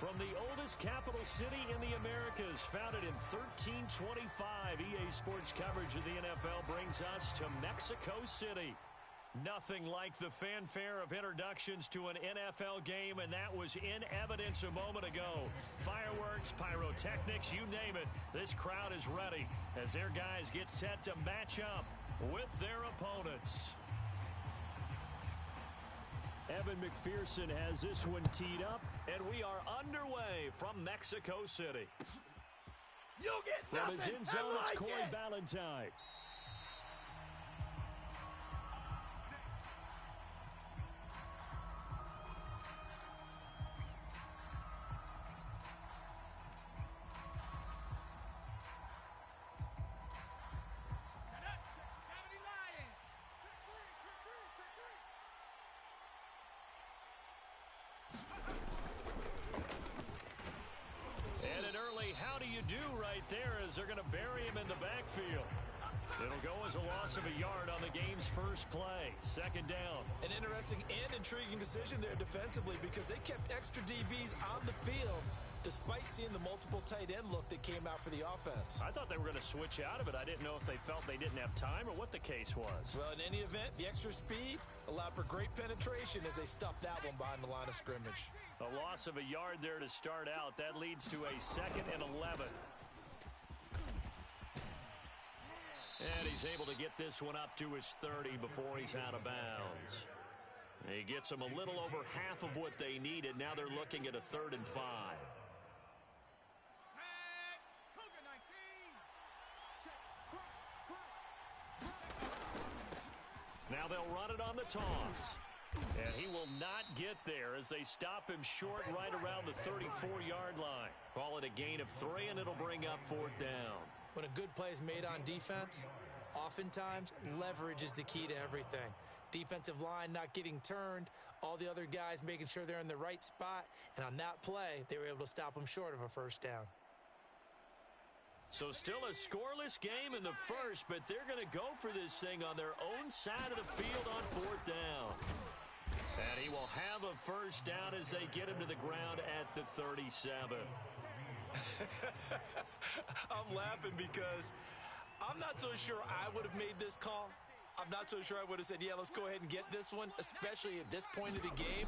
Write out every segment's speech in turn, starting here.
From the oldest capital city in the Americas, founded in 1325, EA Sports coverage of the NFL brings us to Mexico City. Nothing like the fanfare of introductions to an NFL game, and that was in evidence a moment ago. Fireworks, pyrotechnics, you name it. This crowd is ready as their guys get set to match up with their opponents. Evan McPherson has this one teed up, and we are underway from Mexico City. You get nothing. From his end zone, it's Corey Ballantyne. And an early how do you do right there as they're going to bury him in the backfield. It'll go as a loss of a yard on the game's first play. Second down. An interesting and intriguing decision there defensively because they kept extra DBs on the field despite seeing the multiple tight end look that came out for the offense. I thought they were going to switch out of it. I didn't know if they felt they didn't have time or what the case was. Well, in any event, the extra speed allowed for great penetration as they stuffed that one behind the line of scrimmage. A loss of a yard there to start out. That leads to a 2nd and 11. And he's able to get this one up to his 30 before he's out of bounds. He gets them a little over half of what they needed. Now they're looking at a 3rd and 5. Now they'll run it on the toss. And he will not get there as they stop him short right around the 34-yard line. Call it a gain of 3, and it'll bring up 4th down. When a good play is made on defense, oftentimes leverage is the key to everything. Defensive line not getting turned, all the other guys making sure they're in the right spot, and on that play, they were able to stop them short of a 1st down. So still a scoreless game in the first, but they're going to go for this thing on their own side of the field on 4th down. And he will have a 1st down as they get him to the ground at the 37. I'm laughing because I'm not so sure I would have made this call. I'm not so sure I would have said, yeah, let's go ahead and get this one, especially at this point of the game.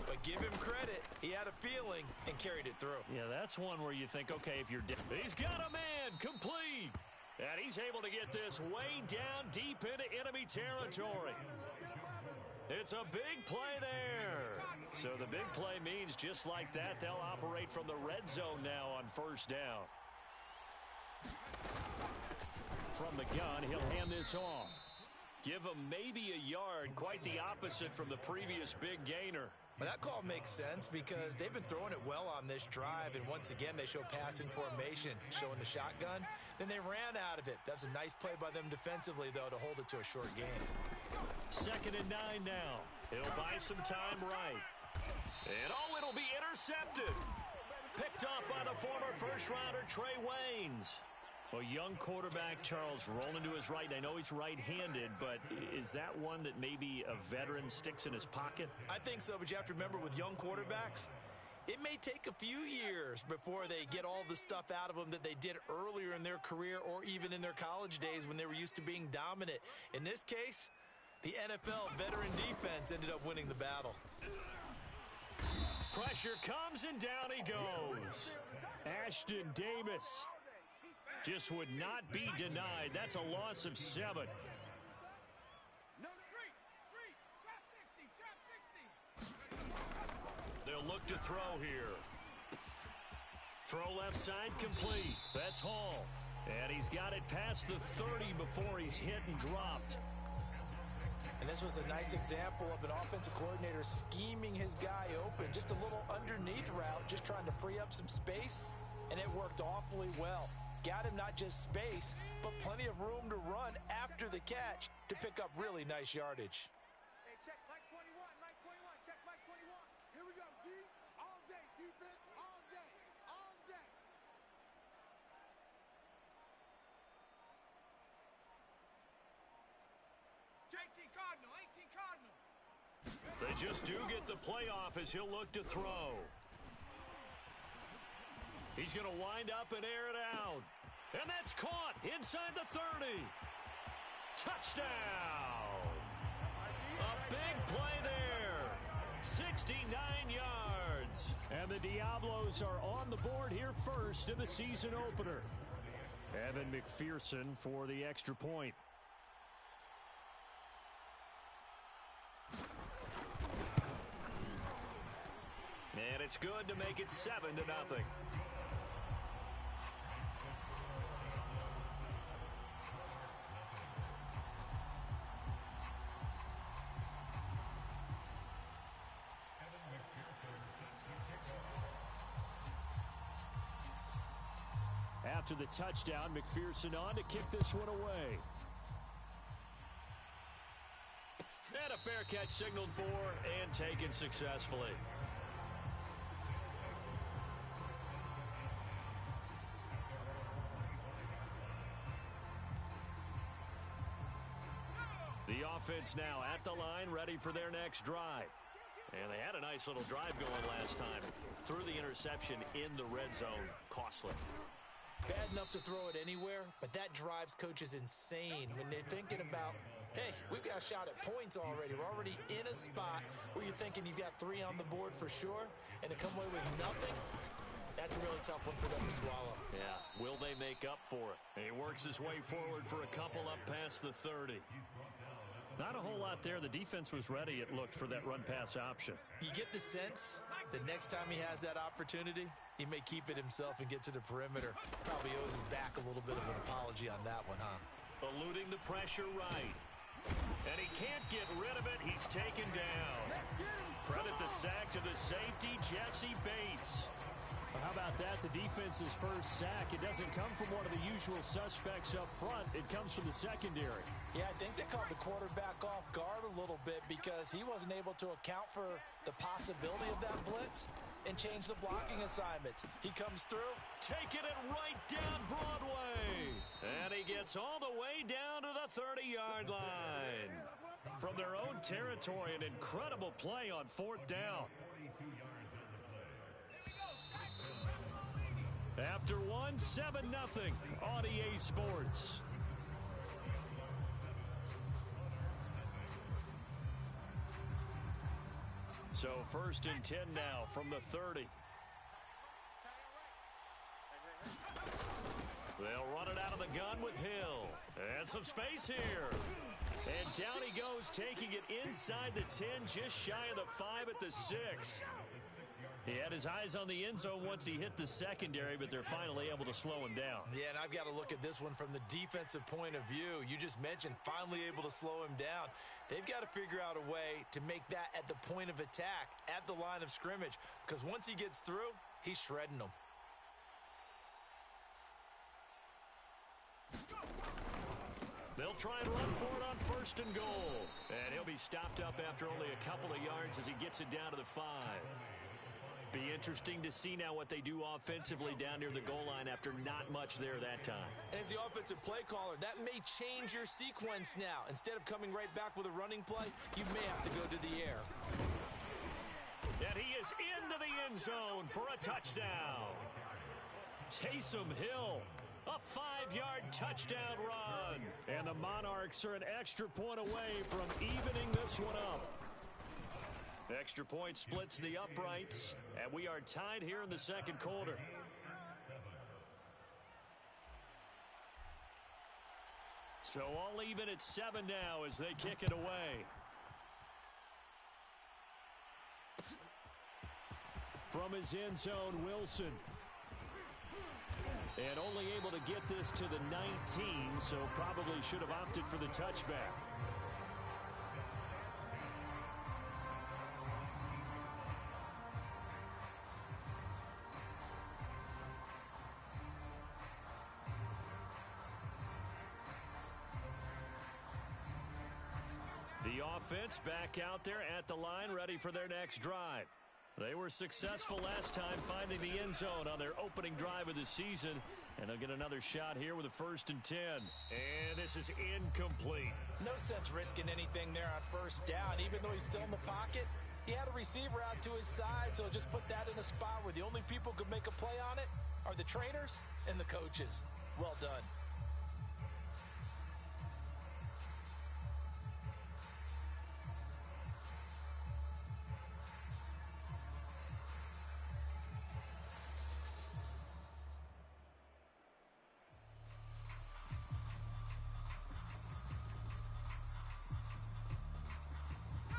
But give him credit. He had a feeling and carried it through. Yeah, that's one where you think, okay, if you're he's got a man complete. And he's able to get this way down deep into enemy territory. It's a big play there. So the big play means just like that, they'll operate from the red zone now on 1st down. From the gun, he'll hand this off. Give him maybe a yard, quite the opposite from the previous big gainer. Well, that call makes sense because they've been throwing it well on this drive, and once again they show passing formation, showing the shotgun. Then they ran out of it. That's a nice play by them defensively, though, to hold it to a short gain. 2nd and 9 now. He'll buy some time right. And, oh, it'll be intercepted. Picked up by the former first-rounder Trey Waynes. A young quarterback, Charles, rolling to his right. I know he's right-handed, but is that one that maybe a veteran sticks in his pocket? I think so, but you have to remember with young quarterbacks, it may take a few years before they get all the stuff out of them that they did earlier in their career or even in their college days when they were used to being dominant. In this case, the NFL veteran defense ended up winning the battle. Pressure comes, and down he goes. Ashton Davis just would not be denied. That's a loss of 7. They'll look to throw here. Throw left side complete. That's Hall. And he's got it past the 30 before he's hit and dropped. And this was a nice example of an offensive coordinator scheming his guy open. Just a little underneath route, just trying to free up some space, and it worked awfully well. Got him not just space, but plenty of room to run after the catch to pick up really nice yardage. Hey, check Mike 21, Mike 21, check Mike 21. Here we go, D, all day, defense, all day, all day. 18 Cardinal, 18 Cardinal. They just do get the playoff as he'll look to throw. He's going to wind up and air it out. And that's caught inside the 30. Touchdown. A big play there. 69 yards. And the Diablos are on the board here first in the season opener. Evan McPherson for the extra point. And it's good to make it 7-0. After the touchdown, McPherson on to kick this one away. And a fair catch signaled for and taken successfully. The offense now at the line, ready for their next drive. And they had a nice little drive going last time. Threw the interception in the red zone. Costly. Bad enough to throw it anywhere, but that drives coaches insane when they're thinking about, hey, we've got a shot at points already. We're already in a spot where you're thinking you've got 3 on the board for sure, and to come away with nothing, that's a really tough one for them to swallow. Yeah, will they make up for it? He works his way forward for a couple up past the 30. Not a whole lot there. The defense was ready, it looked, for that run-pass option. You get the sense that next time he has that opportunity, he may keep it himself and get to the perimeter. Probably owes his back a little bit of an apology on that one, huh? Eluding the pressure right. And he can't get rid of it. He's taken down. Credit the sack to the safety, Jesse Bates. Well, how about that? The defense's first sack. It doesn't come from one of the usual suspects up front. It comes from the secondary. Yeah, I think they caught the quarterback off guard a little bit because he wasn't able to account for the possibility of that blitz and change the blocking assignment. He comes through. Taking it right down Broadway. And he gets all the way down to the 30-yard line. From their own territory, an incredible play on 4th down. After one, 7-0 on EA Sports. So 1st and 10 now from the 30. They'll run it out of the gun with Hill. And some space here. And down he goes, taking it inside the 10, just shy of the 5 at the 6. He had his eyes on the end zone once he hit the secondary, but they're finally able to slow him down. Yeah, and I've got to look at this one from the defensive point of view. You just mentioned finally able to slow him down. They've got to figure out a way to make that at the point of attack, at the line of scrimmage, because once he gets through, he's shredding them. They'll try and run for it on 1st and goal. And he'll be stopped up after only a couple of yards as he gets it down to the 5. Be interesting to see now what they do offensively down near the goal line after not much there that time. And as the offensive play caller, that may change your sequence now. Instead of coming right back with a running play, you may have to go to the air. And he is into the end zone for a touchdown. Taysom Hill, a 5-yard touchdown run. And the Monarchs are an extra point away from evening this one up. Extra point splits the uprights, and we are tied here in the 2nd quarter. So all even at 7 now as they kick it away. From his end zone, Wilson. And only able to get this to the 19, so probably should have opted for the touchback. The offense back out there at the line, ready for their next drive. They were successful last time finding the end zone on their opening drive of the season, and they'll get another shot here with a 1st and 10. And this is incomplete. No sense risking anything there on 1st down. Even though he's still in the pocket, he had a receiver out to his side, so just put that in a spot where the only people who could make a play on it are are the trainers and the coaches. Well done.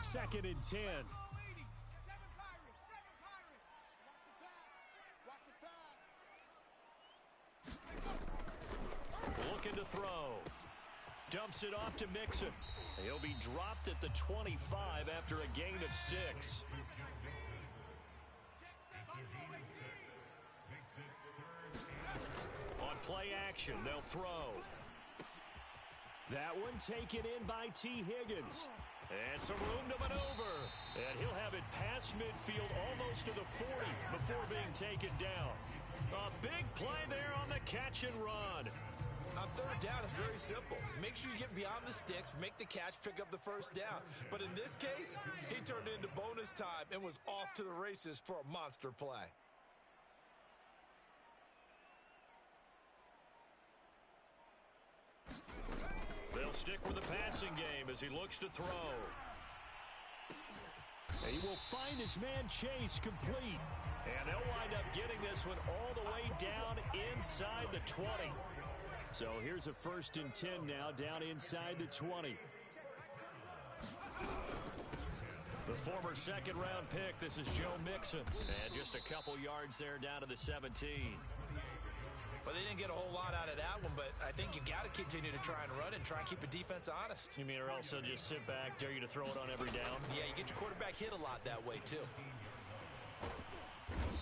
Second and 10. Looking to throw. Dumps it off to Mixon. He'll be dropped at the 25 after a gain of 6. On play action, they'll throw. That one taken in by T. Higgins. And some room to maneuver. And he'll have it past midfield almost to the 40 before being taken down. A big play there on the catch and run. On third down, it's very simple. Make sure you get beyond the sticks, make the catch, pick up the first down. But in this case, he turned into bonus time and was off to the races for a monster play. They'll stick with the passing game as he looks to throw. He will find his man Chase complete. And they'll wind up getting this one all the way down inside the 20. So here's a 1st and 10 now down inside the 20. The former second-round pick, this is Joe Mixon. And just a couple yards there down to the 17. Well, they didn't get a whole lot out of that one, but I think you got to continue to try and run and try and keep the defense honest. You mean, or else they'll just sit back, dare you to throw it on every down? Yeah, you get your quarterback hit a lot that way, too.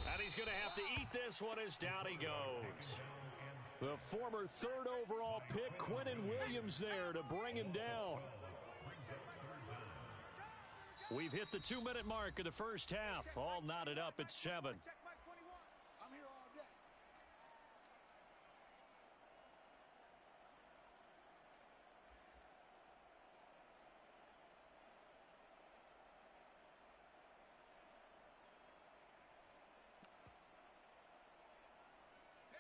And he's going to have to eat this one as down he goes. The former 3rd overall pick, Quinnen Williams, there to bring him down. We've hit the 2-minute mark of the first half. All knotted up at 7.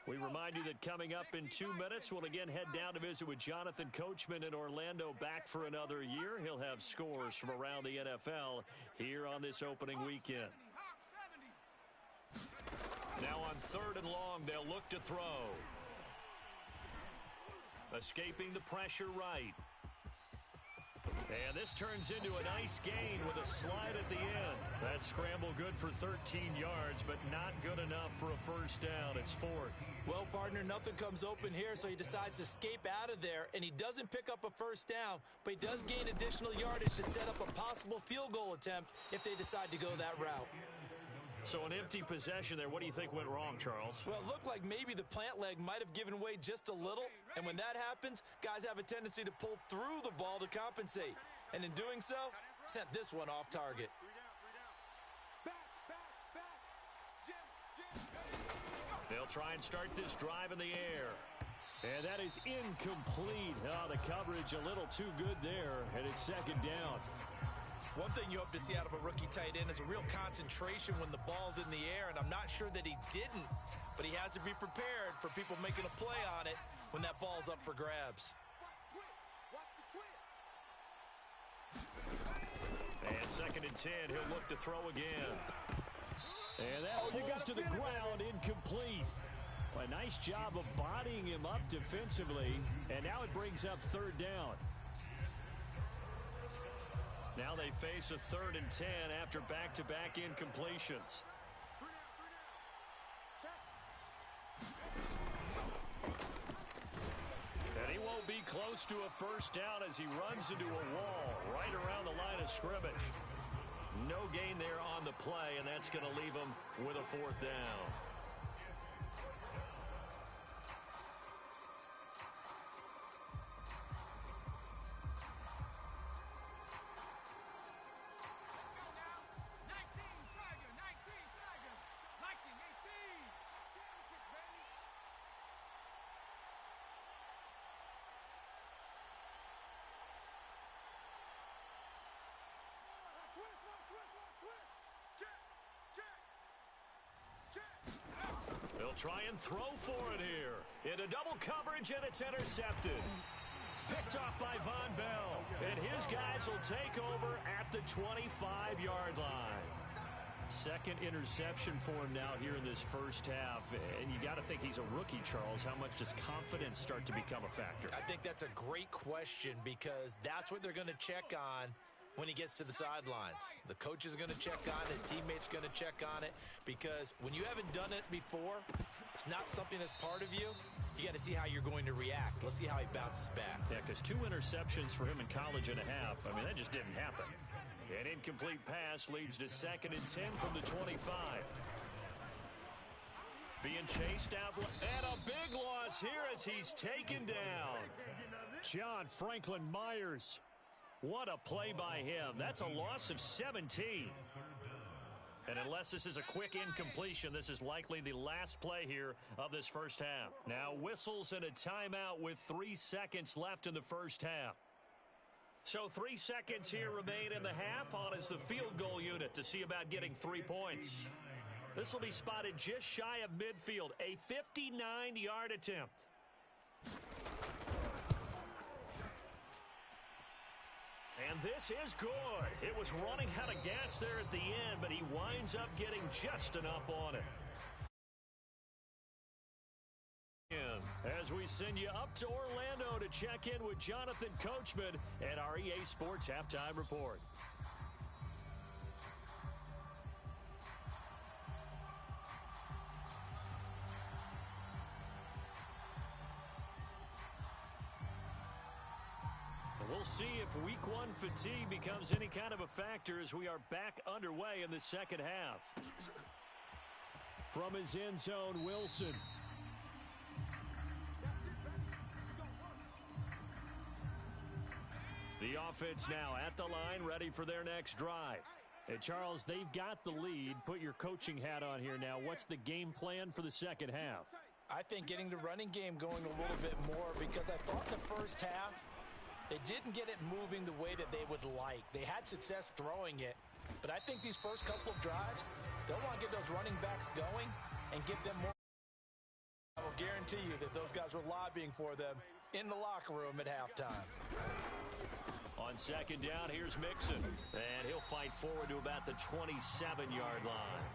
We remind you that coming up in 2 minutes, we'll again head down to visit with Jonathan Coachman in Orlando, back for another year. He'll have scores from around the NFL here on this opening weekend. Now on 3rd and long, they'll look to throw. Escaping the pressure right. And this turns into a nice gain with a slide at the end. That scramble good for 13 yards, but not good enough for a first down. It's 4th. Well, partner, nothing comes open here, so he decides to escape out of there, and he doesn't pick up a first down, but he does gain additional yardage to set up a possible field goal attempt if they decide to go that route. So an empty possession there. What do you think went wrong, Charles? Well, it looked like maybe the plant leg might have given way just a little, and when that happens, guys have a tendency to pull through the ball to compensate, and in doing so, sent this one off target. They'll try and start this drive in the air. And that is incomplete. Oh, the coverage a little too good there, and it's 2nd down. One thing you hope to see out of a rookie tight end is a real concentration when the ball's in the air, and I'm not sure that he didn't, but he has to be prepared for people making a play on it when that ball's up for grabs. And 2nd and 10, he'll look to throw again. And that falls to the ground, incomplete. A nice job of bodying him up defensively, and now it brings up 3rd down. Now they face a 3rd and 10 after back-to-back incompletions. And he won't be close to a first down as he runs into a wall right around the line of scrimmage. No gain there on the play, and that's going to leave him with a 4th down. He'll try and throw for it here. Into double coverage, and it's intercepted. Picked off by Von Bell. And his guys will take over at the 25-yard line. Second interception for him now here in this first half. And you got to think he's a rookie, Charles. How much does confidence start to become a factor? I think that's a great question because that's what they're going to check on when he gets to the sidelines. The coach is going to check on it. His teammates going to check on it because when you haven't done it before, it's not something that's part of you. You got to see how you're going to react. Let's see how he bounces back. Yeah, because 2 interceptions for him in college and a half. I mean, that just didn't happen. An incomplete pass leads to 2nd and 10 from the 25. Being chased out, and a big loss here as he's taken down. John Franklin Myers. What a play by him. That's a loss of 17. And unless this is a quick incompletion, this is likely the last play here of this first half. Now whistles and a timeout with 3 seconds left in the first half. So 3 seconds here remain in the half. On is the field goal unit to see about getting 3 points. This will be spotted just shy of midfield. A 59-yard attempt. And this is good. It was running out of gas there at the end, but he winds up getting just enough on it. As we send you up to Orlando to check in with Jonathan Coachman at our EA Sports Halftime Report. We'll see if Week 1 fatigue becomes any kind of a factor as we are back underway in the second half. From his end zone, Wilson. The offense now at the line, ready for their next drive. And Charles, they've got the lead. Put your coaching hat on here now. What's the game plan for the second half? I think getting the running game going a little bit more because I thought the first half they didn't get it moving the way that they would like. They had success throwing it, but I think these first couple of drives, they'll want to get those running backs going and give them more. I will guarantee you that those guys were lobbying for them in the locker room at halftime. On second down, here's Mixon. And he'll fight forward to about the 27-yard line.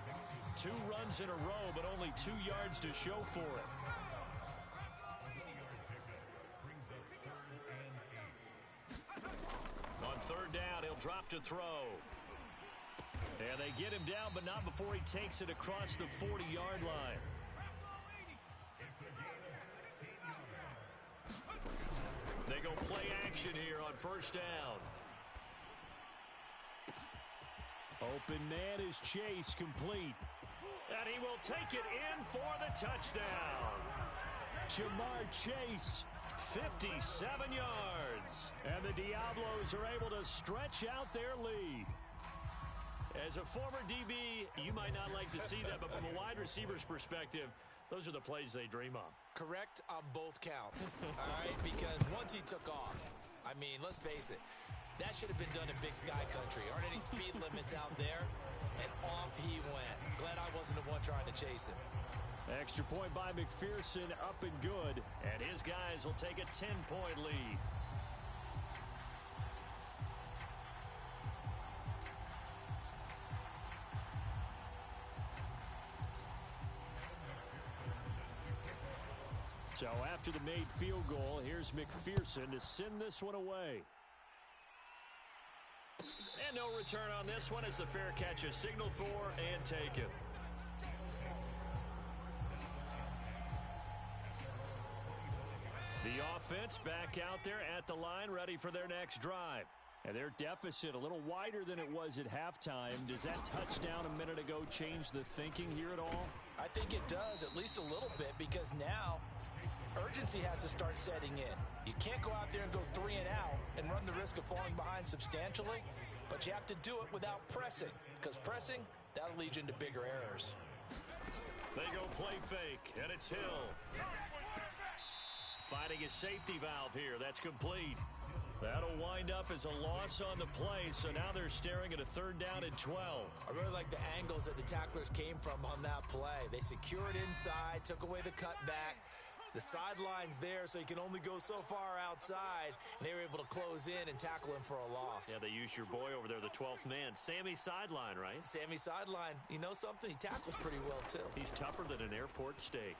2 runs in a row, but only 2 yards to show for it. On third down, he'll drop to throw. And they get him down, but not before he takes it across the 40-yard line. They go play action here on first down. Open man is Chase, complete. And he will take it in for the touchdown. Jamar Chase, 57 yards. And the Diablos are able to stretch out their lead. As a former DB, you might not like to see that, but from a wide receiver's perspective, those are the plays they dream of. Correct on both counts, all right? Because once he took off, I mean, let's face it, that should have been done in Big Sky Country. Aren't any speed limits out there? And off he went. Glad I wasn't the one trying to chase him. Extra point by McPherson, up and good. And his guys will take a 10-point lead. So after the made field goal, here's McPherson to send this one away. And no return on this one as the fair catch is signaled for and taken. The offense back out there at the line, ready for their next drive. And their deficit a little wider than it was at halftime. Does that touchdown a minute ago change the thinking here at all? I think it does, at least a little bit, because now urgency has to start setting in. You can't go out there and go 3 and out and run the risk of falling behind substantially, but you have to do it without pressing, because pressing, that'll lead you into bigger errors. They go play fake, and it's Hill. Finding a safety valve here. That's complete. That'll wind up as a loss on the play, so now they're staring at a 3rd down and 12. I really like the angles that the tacklers came from on that play. They secured inside, took away the cutback. The sideline's there, so you can only go so far outside, and they were able to close in and tackle him for a loss. Yeah, they used your boy over there, the 12th man. Sammy Sideline, right? Sammy Sideline. You know something? He tackles pretty well, too. He's tougher than an airport steak.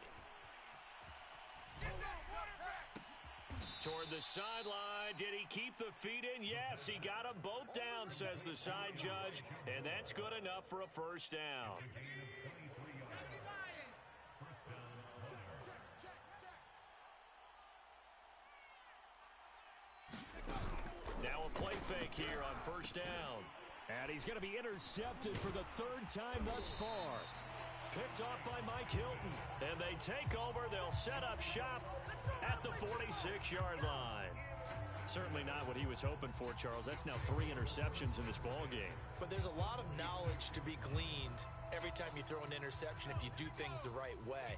Toward the sideline. Did he keep the feet in? Yes, he got them both down, says the side judge, and that's good enough for a 1st down. Now a play fake here on 1st down. And he's going to be intercepted for the 3rd time thus far. Picked off by Mike Hilton. And they take over. They'll set up shop at the 46-yard line. Certainly not what he was hoping for, Charles. That's now 3 interceptions in this ball game. But there's a lot of knowledge to be gleaned every time you throw an interception if you do things the right way.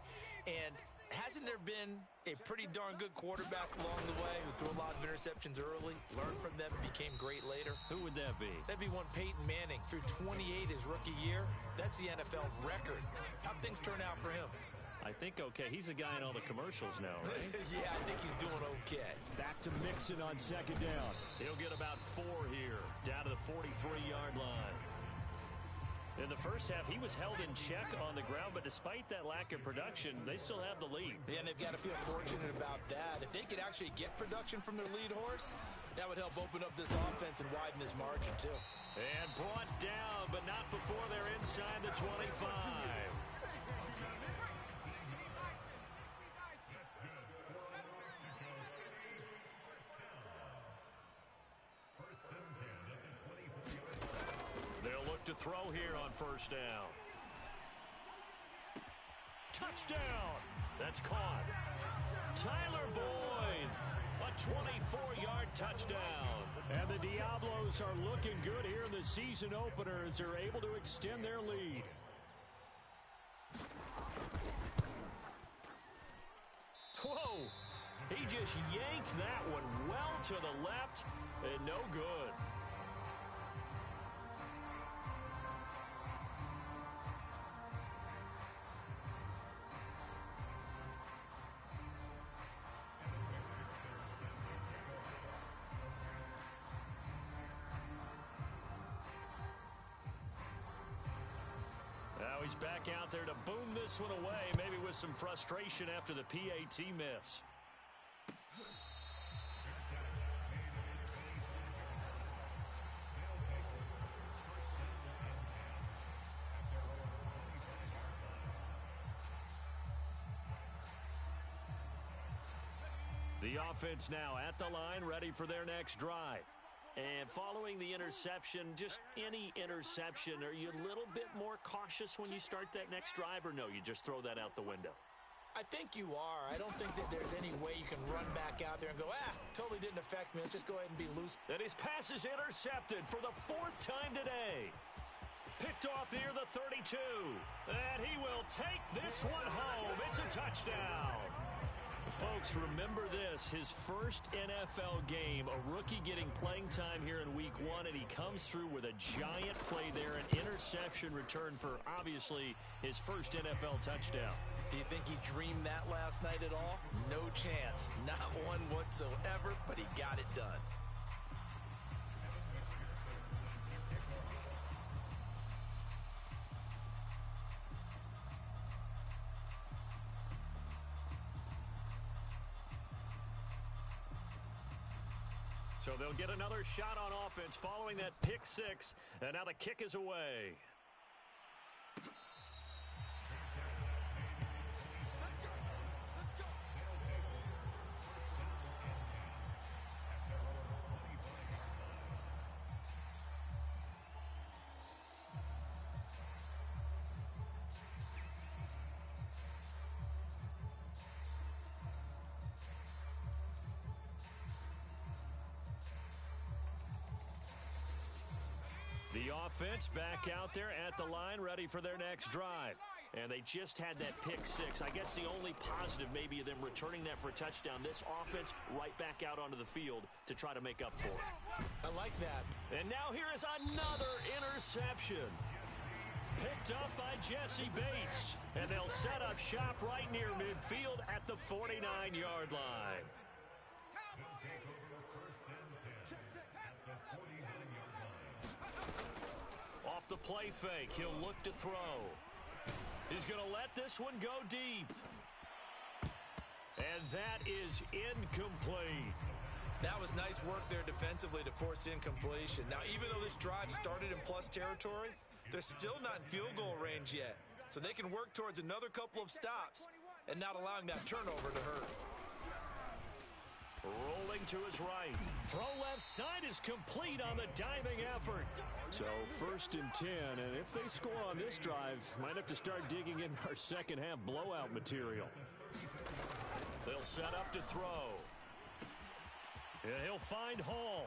And hasn't there been a pretty darn good quarterback along the way who threw a lot of interceptions early, learned from them, and became great later? Who would that be? That'd be one Peyton Manning. Threw 28 his rookie year. That's the NFL record. How'd things turn out for him? I think okay. He's a guy in all the commercials now, right? Yeah, I think he's doing okay. Back to Mixon on 2nd down. He'll get about 4 here, down to the 43-yard line. In the first half, he was held in check on the ground, but despite that lack of production, they still have the lead. Yeah, and they've got to feel fortunate about that. If they could actually get production from their lead horse, that would help open up this offense and widen this margin, too. And brought down, but not before they're inside the 25. They'll look to throw here on 1st down. Touchdown! That's caught. Tyler Boyd, a 24-yard touchdown. And the Diablos are looking good here in the season opener as they're able to extend their lead. Whoa! He just yanked that one well to the left and no good. Now he's back out there to boom this one away, maybe with some frustration after the PAT miss. The offense now at the line, ready for their next drive. And following the interception, just any interception, are you a little bit more cautious when you start that next drive, or no, you just throw that out the window? I think you are. I don't think that there's any way you can run back out there and go, totally didn't affect me. Let's just go ahead and be loose. And his pass is intercepted for the 4th time today. Picked off near the 32. And he will take this one home. It's a touchdown. Folks, remember this, his first NFL game, a rookie getting playing time here in week 1, and he comes through with a giant play there, an interception return for, obviously, his first NFL touchdown. Do you think he dreamed that last night at all? No chance. Not one whatsoever, but he got it done. So they'll get another shot on offense following that pick 6, and now the kick is away. The offense back out there at the line, ready for their next drive. And they just had that pick six. I guess the only positive maybe of them returning that for a touchdown. This offense right back out onto the field to try to make up for it. I like that. And now here is another interception. Picked up by Jesse Bates. And they'll set up shop right near midfield at the 49-yard line. Off the play fake, he'll look to throw. He's going to let this one go deep. And that is incomplete. That was nice work there defensively to force incompletion. Now, even though this drive started in plus territory, they're still not in field goal range yet. So they can work towards another couple of stops and not allowing that turnover to hurt. Rolling to his right. Throw left side is complete on the diving effort. So 1st and 10, and if they score on this drive, might have to start digging in our second half blowout material. They'll set up to throw. And he'll find Hall.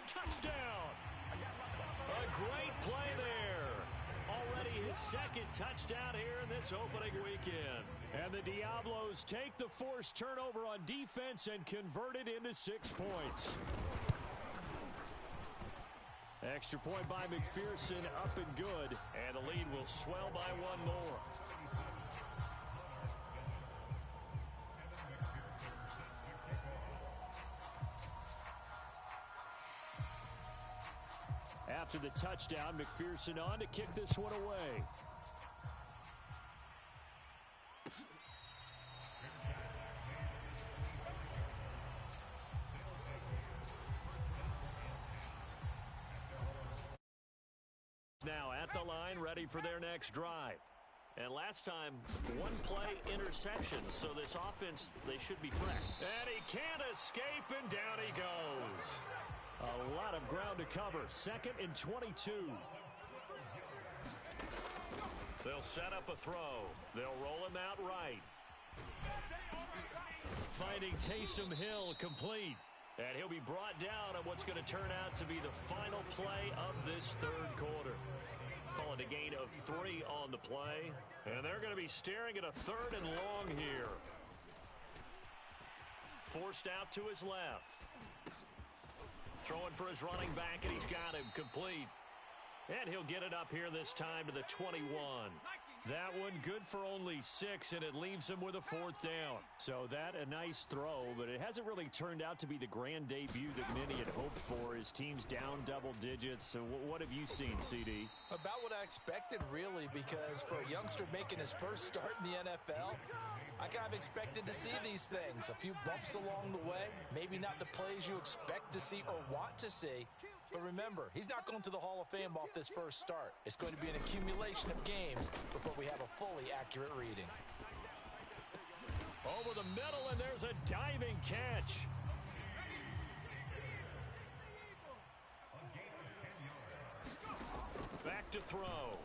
Touchdown! A great play there. Already his second touchdown here in this opening weekend. And the Diablos take the forced turnover on defense and convert it into 6 points. Extra point by McPherson, up and good. And the lead will swell by one more. After the touchdown, McPherson on to kick this one away. Now at the line, ready for their next drive. And last time, one play interception, so this offense, they should be fresh. And he can't escape, and down he goes. A lot of ground to cover. 2nd and 22. They'll set up a throw. They'll roll him out right. Finding Taysom Hill complete. And he'll be brought down on what's going to turn out to be the final play of this 3rd quarter. Call it a gain of 3 on the play. And they're going to be staring at a 3rd and long here. Forced out to his left. Throwing for his running back, and he's got him complete. And he'll get it up here this time to the 21. That one good for only 6, and it leaves him with a 4th down. So that a nice throw, but it hasn't really turned out to be the grand debut that many had hoped for. His team's down double digits. So what have you seen, CD? About what I expected, really, because for a youngster making his first start in the NFL, I kind of expected to see these things. A few bumps along the way, maybe not the plays you expect to see or want to see. But remember, he's not going to the Hall of Fame off this first start. It's going to be an accumulation of games before we have a fully accurate reading. Over the middle, and there's a diving catch. Back to throw.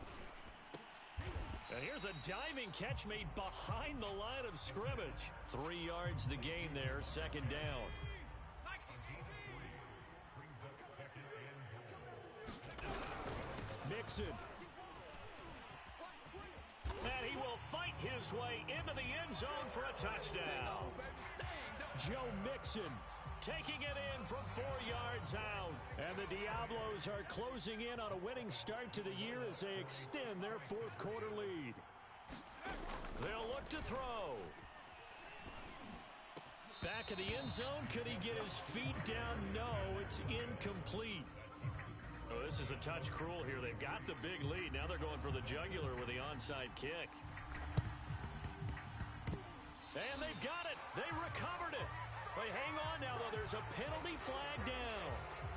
And here's a diving catch made behind the line of scrimmage. 3 yards the gain there, 2nd down. Mixon. And he will fight his way into the end zone for a touchdown. Joe Mixon taking it in from 4 yards out. And the Diablos are closing in on a winning start to the year as they extend their 4th quarter lead. They'll look to throw. Back of the end zone. Could he get his feet down? No, it's incomplete. Oh, this is a touch cruel here. They've got the big lead. Now they're going for the jugular with the onside kick. And they've got it. They recovered it. They hang on now, though. There's a penalty flag down.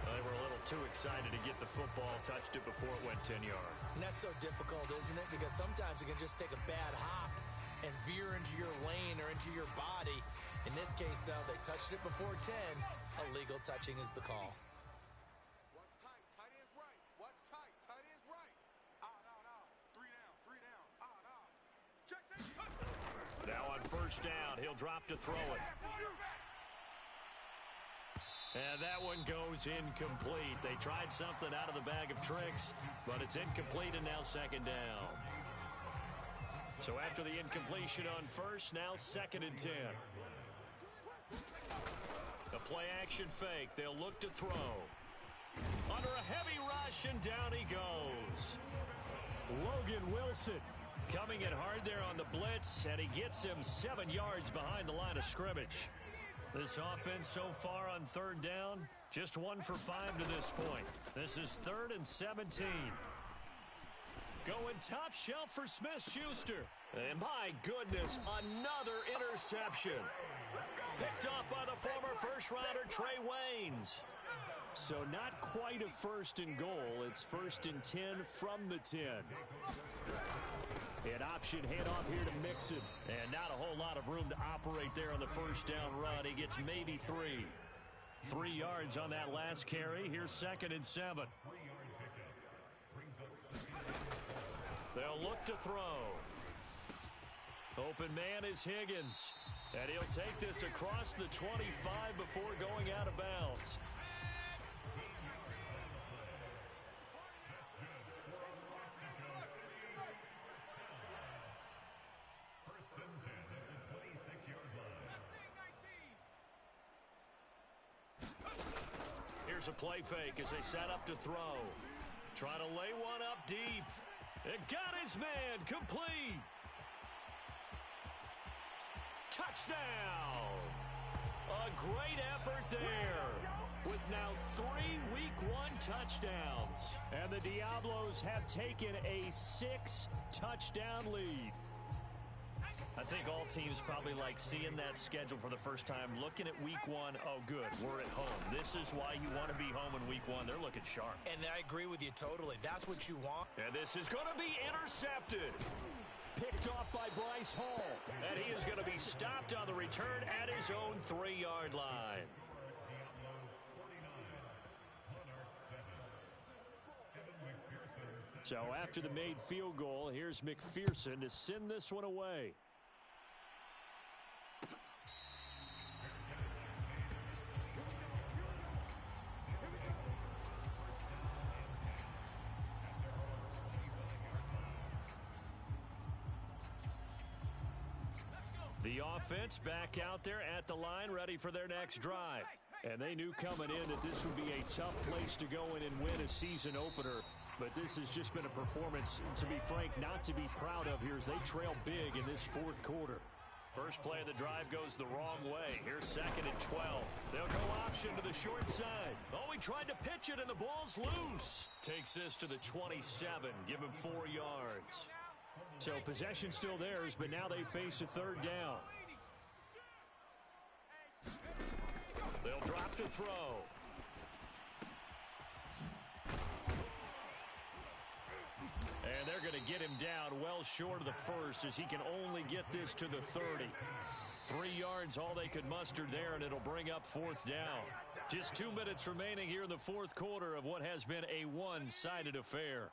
They were a little too excited to get the football, touched it before it went 10 yards. And that's so difficult, isn't it? Because sometimes you can just take a bad hop and veer into your lane or into your body. In this case, though, they touched it before 10. Illegal touching is the call. What's tight? Tight end's right. What's tight? Tight end's right. Out, out, out. 3 down. 3 down. Out, out. Check, check. Now on first down, he'll drop to throw it. And that one goes incomplete. They tried something out of the bag of tricks, but it's incomplete and now second down. So after the incompletion on first, now 2nd and 10. The play-action fake. They'll look to throw. Under a heavy rush, and down he goes. Logan Wilson coming in hard there on the blitz, and he gets him 7 yards behind the line of scrimmage. This offense so far on 3rd down, just 1 for 5 to this point. This is 3rd and 17. Going top shelf for Smith-Schuster. And my goodness, another interception. Picked off by the former first-rounder Trey Waynes. So not quite a 1st and goal. It's 1st and 10 from the 10. An option handoff here to Mixon. And not a whole lot of room to operate there on the 1st down run. He gets maybe 3. 3 yards on that last carry. Here's 2nd and 7. They'll look to throw. Open man is Higgins. And he'll take this across the 25 before going out of bounds. Here's a play fake as they set up to throw. Trying to lay one up deep. It got his man complete. Touchdown! A great effort there with now 3 Week 1 touchdowns. And the Diablos have taken a 6-touchdown lead. I think all teams probably like seeing that schedule for the first time, looking at Week 1. Oh, good, we're at home. This is why you want to be home in Week 1. They're looking sharp. And I agree with you totally. That's what you want. And this is going to be intercepted. Picked off by Bryce Hall. And he is going to be stopped on the return at his own 3-yard line. So after the made field goal, here's McPherson to send this one away. The offense back out there at the line, ready for their next drive. And they knew coming in that this would be a tough place to go in and win a season opener. But this has just been a performance, to be frank, not to be proud of here as they trail big in this 4th quarter. First play of the drive goes the wrong way. Here's 2nd and 12. They'll go option to the short side. Oh, he tried to pitch it, and the ball's loose. Takes this to the 27. Give him 4 yards. So possession still theirs, but now they face a 3rd down. They'll drop to throw. And they're going to get him down well short of the 1st as he can only get this to the 30. 3 yards, all they could muster there, and it'll bring up 4th down. Just 2 minutes remaining here in the 4th quarter of what has been a one-sided affair.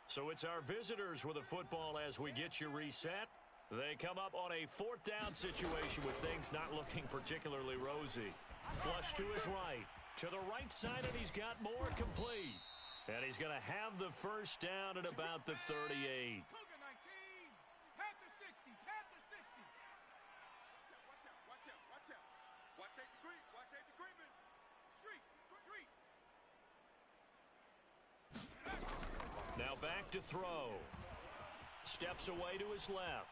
So it's our visitors with the football as we get you reset. They come up on a 4th down situation with things not looking particularly rosy. Flush to his right. To the right side, and he's got more complete. And he's going to have the 1st down at about the 38. Cougar 19. Panther 60. Panther 60. Watch out. Watch out. Watch safety green. Watch safety Greenman. Street. Now back to throw. Steps away to his left.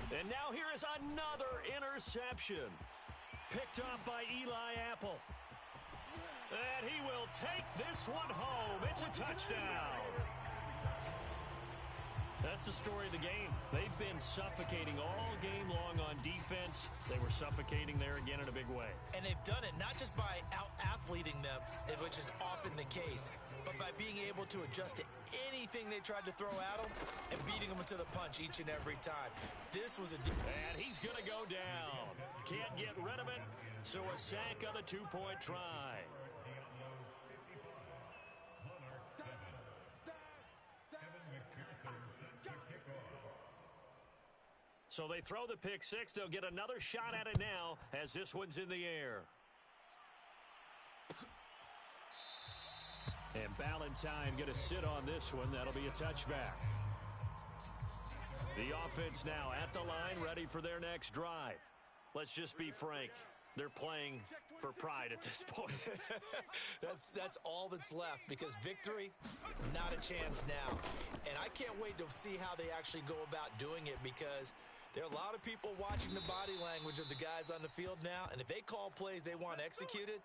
And now here is another interception. Picked off by Eli Apple. And he will take this one home. It's a touchdown. That's the story of the game. They've been suffocating all game long on defense. They were suffocating there again in a big way. And they've done it not just by out-athleting them, which is often the case, but by being able to adjust to anything they tried to throw at them and beating them to the punch each and every time. This was a... And he's going to go down. Can't get rid of it, so a sack on the 2-point try. So they throw the pick six. They'll get another shot at it now as this one's in the air. And And Ballantyne going to sit on this one. That'll be a touchback. The offense now at the line, ready for their next drive. Let's just be frank. They're playing for pride at this point. That's all that's left, because victory, not a chance now. And I can't wait to see how they actually go about doing it, because there are a lot of people watching the body language of the guys on the field now, and if they call plays they want executed,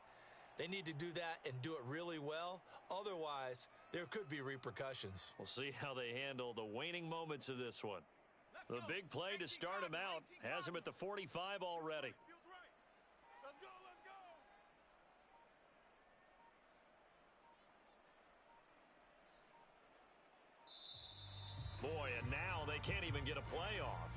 they need to do that and do it really well. Otherwise, there could be repercussions. We'll see how they handle the waning moments of this one. The big play to start him out has him at the 45 already. Let's go, let's go. Boy, and now they can't even get a play off.